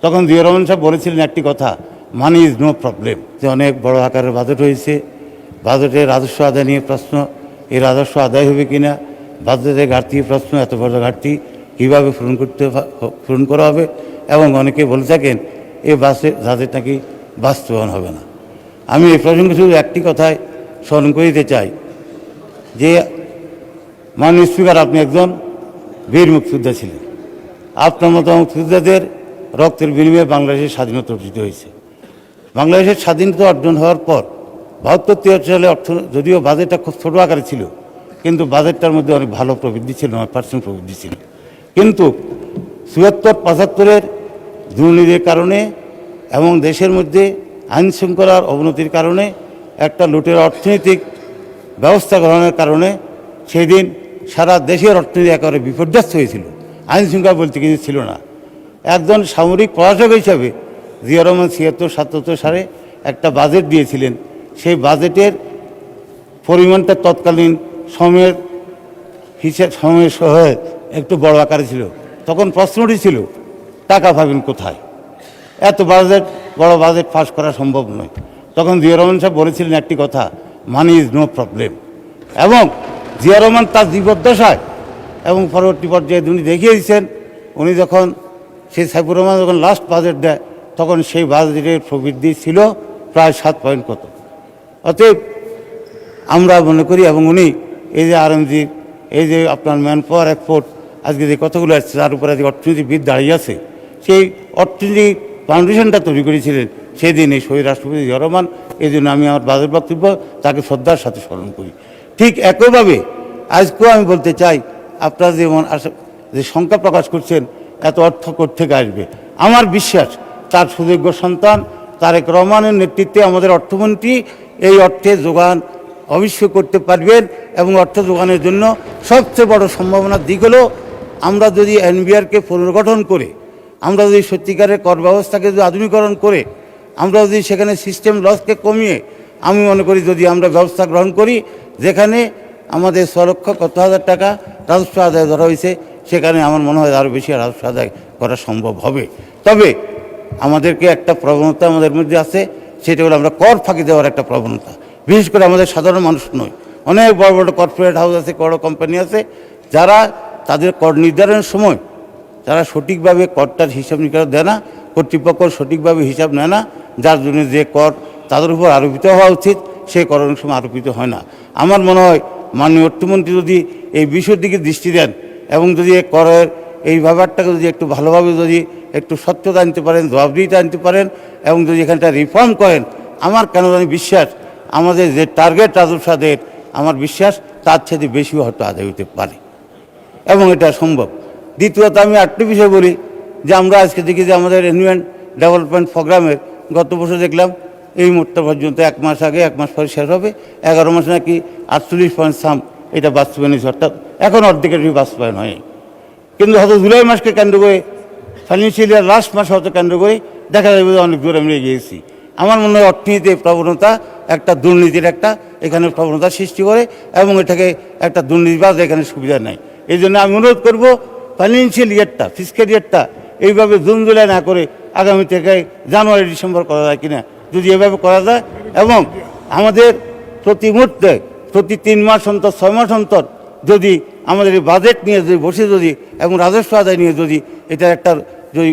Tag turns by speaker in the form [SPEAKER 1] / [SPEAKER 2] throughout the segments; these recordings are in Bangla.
[SPEAKER 1] তখন জিয়া রহমান সাহেব বলেছিলেন একটি কথা, মানি ইজ নো প্রবলেম, যে অনেক বড় আকারের বাজেট হয়েছে, বাজেটে রাজস্ব আদায় নিয়ে প্রশ্ন, এই রাজস্ব আদায় হবে কি না, বাজেটের ঘাটতি প্রশ্ন, এত বড় ঘাটতি কীভাবে পূরণ করা হবে, এবং অনেকে বলে থাকেন এই বাজেট নাকি বাস্তবায়ন হবে না। আমি এই প্রসঙ্গে শুধু একটি কথায় স্মরণ করিতে চাই যে মাননীয় স্পিকার, আপনি একজন বীর মুক্তিযোদ্ধা ছিলেন। আপনার মতো মুক্তিযোদ্ধাদের রক্তের বিনিময়ে বাংলাদেশের স্বাধীনতা অর্জিত হয়েছে। বাংলাদেশের স্বাধীনতা অর্জন হওয়ার পর 72-73 সালে যদিও বাজেটটা খুব ছোটো আকারে ছিল, কিন্তু বাজেটটার মধ্যে অনেক ভালো প্রবৃদ্ধি ছিল, 9% প্রবৃদ্ধি ছিল। কিন্তু 74-75-এর দুর্নীতির কারণে এবং দেশের মধ্যে আইন শৃঙ্খলার অবনতির কারণে, একটা লুটের অর্থনৈতিক ব্যবস্থা গ্রহণের কারণে সেই দিন সারা দেশের অর্থনীতি একেবারে বিপর্যস্ত হয়েছিল। আইন শৃঙ্খলা বলতে কিছু ছিল না। একজন সামরিক প্রশাসক হিসাবে জিয়া রহমান 76-77 সালে একটা বাজেট দিয়েছিলেন। সেই বাজেটের পরিমাণটা তৎকালীন সময়ের সহ একটু বড় আকারে ছিল। তখন প্রশ্নটি ছিল, টাকা পাবেন কোথায়? এত বড় বাজেট পাস করা সম্ভব নয়। তখন জিয়া রহমান সাহেব বলেছিলেন একটি কথা, মানি ইজ নো প্রবলেম। এবং জিয়া রহমান তার জীবদ্দশায় এবং পরবর্তী পর্যায়ে উনি দেখিয়ে দিয়েছেন, উনি যখন সেই সাইফুর রহমান যখন লাস্ট বাজেট দেয়, তখন সেই বাজেটের প্রবৃদ্ধি ছিল প্রায় 7 পয়েন্ট কত। অতএব আমরা মনে করি, এবং উনি এই যে আরএমজি, এই যে আপনার ম্যান পাওয়ার এক্সপোর্ট, আজকে যে কথাগুলো আসছে তার উপরে আজকে অর্থনীতিবিদ দাঁড়িয়ে আছে, সেই অর্থনীতি ফাউন্ডেশনটা তৈরি করেছিলেন সেদিন এই শহীদ রাষ্ট্রপতি জিয়া রহমান। এই জন্য আমি আমার বাজেট বক্তব্য তাকে শ্রদ্ধার সাথে স্মরণ করি। ঠিক একইভাবে আজকেও আমি বলতে চাই, আপনারা যে সংখ্যা প্রকাশ করছেন এত অর্থ কোত্থেকে আসবে, আমার বিশ্বাস তার সুযোগ্য সন্তান তারেক রহমানের নেতৃত্বে আমাদের অর্থমন্ত্রী এই অর্থের যোগান অবশ্যই করতে পারবেন। এবং অর্থ যোগানের জন্য সবচেয়ে বড় সম্ভাবনার দিক হলো, আমরা যদি এনবিআরকে পুনর্গঠন করে, আমরা যদি সত্যিকারের কর ব্যবস্থাকে যদি আধুনিকরণ করে, আমরা যদি সেখানে সিস্টেম লসকে কমিয়ে, আমি মনে করি যদি আমরা ব্যবস্থা গ্রহণ করি, যেখানে আমাদের 6,00,000 টাকা রাজস্ব আদায় ধরা হয়েছে, সেখানে আমার মনে হয় আরও বেশি রাজস্ব আদায় করা সম্ভব হবে। তবে আমাদেরকে একটা প্রবণতা আমাদের মধ্যে আছে, সেটা হলো আমরা কর ফাঁকি দেওয়ার একটা প্রবণতা। বিশেষ করে আমাদের সাধারণ মানুষ নয়, অনেক বড় বড় কর্পোরেট হাউস আছে, বড় কোম্পানি আছে, যারা তাদের কর নির্ধারণের সময় তারা সঠিকভাবে করটার হিসাব নিকাশ দেয় না, কর্তৃপক্ষ সঠিকভাবে হিসাব নেয় না, যার জন্য যে কর তাদের উপর আরোপিত হওয়া উচিত সেই কর অনেক সময় আরোপিত হয় না। আমার মনে হয় মাননীয় অর্থমন্ত্রী যদি এই বিষয়ের দিকে দৃষ্টি দেন এবং যদি করের এই ব্যাপারটাকে যদি একটু ভালোভাবে যদি একটু স্বচ্ছতা আনতে পারেন, জবাবদিহিতা আনতে পারেন, এবং যদি এখানটা রিফর্ম করেন, আমার কেন জানি বিশ্বাস আমাদের যে টার্গেট রাজস্ব আদায়ের, আমার বিশ্বাস তার চেয়ে বেশিও হয়তো আদায় হতে পারে, এবং এটা সম্ভব। দ্বিতীয়ত আমি আরেকটি বিষয় বলি, যে আমরা আজকে দেখি যে আমাদের এনভায়রনমেন্ট ডেভেলপমেন্ট প্রোগ্রামের গত বছর দেখলাম এই মুহূর্ত পর্যন্ত 1 মাস আগে 1 মাস পরে শেষ হবে, 11 মাস নাকি 48 এটা বাস্তবায়ন হয়েছে, অর্থাৎ এখন অর্ধেকের বাস্তবায়ন হয়। কিন্তু হয়তো জুলাই মাসকে কেন্দ্র করে, ফাইন্যান্সিয়াল ইয়ার লাস্ট মাস হয়তো কেন্দ্র করে দেখা যাবে যে অনেক দূরে আমরা এগিয়েছি। আমার মনে হয় অর্থনীতির প্রবণতা একটা দুর্নীতির একটা এখানে প্রবণতা সৃষ্টি করে, এবং এটাকে একটা দুর্নীতিবাজ এখানে সুবিধা নেই। এই জন্য আমি অনুরোধ করবো, ফাইন্যান্সিয়াল ইয়ারটা, ফিসক্যাল ইয়ারটা এইভাবে জুন জুলাই না করে আগামী থেকে জানুয়ারি ডিসেম্বর করা যায় কিনা, যদি এভাবে করা যায়, এবং আমাদের প্রতি মুহূর্তে প্রতি 3 মাস অন্তর 6 মাস অন্তর যদি আমাদের এই বাজেট নিয়ে যদি বসে যদি এবং রাজস্ব আদায় নিয়ে যদি এটা একটা যদি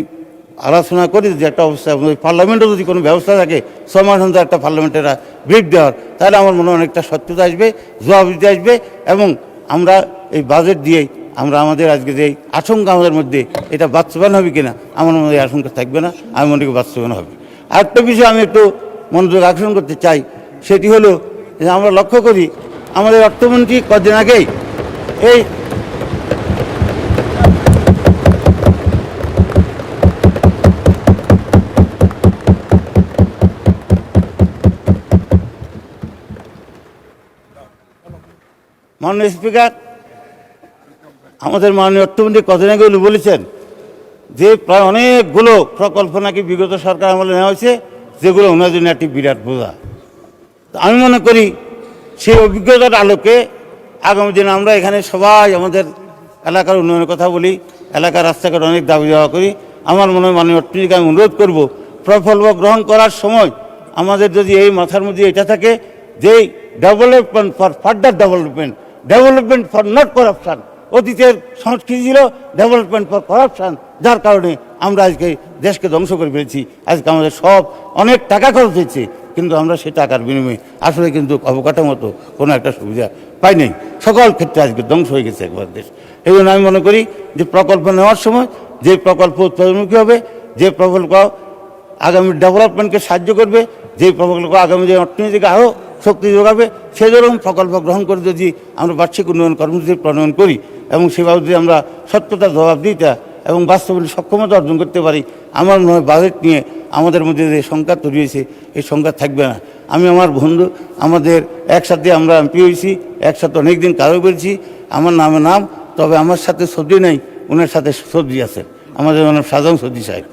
[SPEAKER 1] আলোচনা করি, যদি একটা অবস্থা পার্লামেন্টও যদি কোনো ব্যবস্থা থাকে 6 মাস অন্তর একটা পার্লামেন্টের ব্রিফ দেওয়ার, তাহলে আমার মনে হয় অনেকটা স্বচ্ছতা আসবে, জবাবদিহিতা আসবে, এবং আমরা এই বাজেট দিয়েই আমরা আমাদের আজকে যে আশঙ্কা আমাদের মধ্যে এটা বাস্তবায়ন হবে কিনা, আমার মনে হয় আশঙ্কা থাকবে না, আমি মনে করি বাস্তবায়ন হবে। আরেকটা বিষয় আমি একটু মনোযোগ আকর্ষণ করতে চাই, সেটি হলো যে আমরা লক্ষ্য করি আমাদের অর্থমন্ত্রী কদিন আগেই এই মাননীয় স্পিকার, আমাদের মাননীয় অর্থমন্ত্রী কদিন আগে উনি বলেছেন যে প্রায় অনেকগুলো প্রকল্প নাকি বিগত সরকার আমলে নেওয়া হয়েছে, যেগুলো ওনার জন্য একটি বিরাট বোঝা। আমি মনে করি সেই অভিজ্ঞতার আলোকে আগামী দিনে আমরা এখানে সবাই আমাদের এলাকার উন্নয়নের কথা বলি, এলাকার রাস্তাঘাট অনেক দাবি দেওয়া করি, আমার মনে হয় মাননীয় অর্থনীতিকে আমি অনুরোধ করব, প্রকল্প গ্রহণ করার সময় আমাদের যদি এই মাথার মধ্যে এটা থাকে যে development for further development, development for not corruption. অতীতের সংস্কৃতি ছিল ডেভেলপমেন্ট ফর করাপশান, যার কারণে আমরা আজকে দেশকে ধ্বংস করে ফেলেছি। আজকে আমাদের সব অনেক টাকা খরচ হয়েছে, কিন্তু আমরা সেই টাকার বিনিময়ে আসলে কিন্তু অবকাঠামোতো কোনো একটা সুবিধা পাই নাই। সকল ক্ষেত্রে আজকে ধ্বংস হয়ে গেছে একবার দেশ। এই জন্য আমি মনে করি যে প্রকল্প নেওয়ার সময় যে প্রকল্প উৎপাদনমুখী হবে, যে প্রকল্প আগামী ডেভেলপমেন্টকে সাহায্য করবে, যে প্রকল্প আগামী যে অর্থনীতিকে আরও শক্তি যোগাবে, সেরকম প্রকল্প গ্রহণ করে যদি আমরা বার্ষিক উন্নয়ন কর্মসূচি প্রণয়ন করি এবং সেভাবে যদি আমরা সত্যতা, জবাবদিহিতা এবং বাস্তবায়নের সক্ষমতা অর্জন করতে পারি, আমার মনে হয় বাজেট নিয়ে আমাদের মধ্যে যে সংঘাত তৈরি হয়েছে এই সংঘাত থাকবে না। আমি আমার বন্ধু, আমাদের একসাথে আমরা এমপি হয়েছি, একসাথে অনেক দিন কাজও করেছি, আমার নামে নাম, তবে আমার সাথে সবজি নেই, ওনার সাথে সবজি আছে, আমাদের সাধারণ সবজি সাহেব।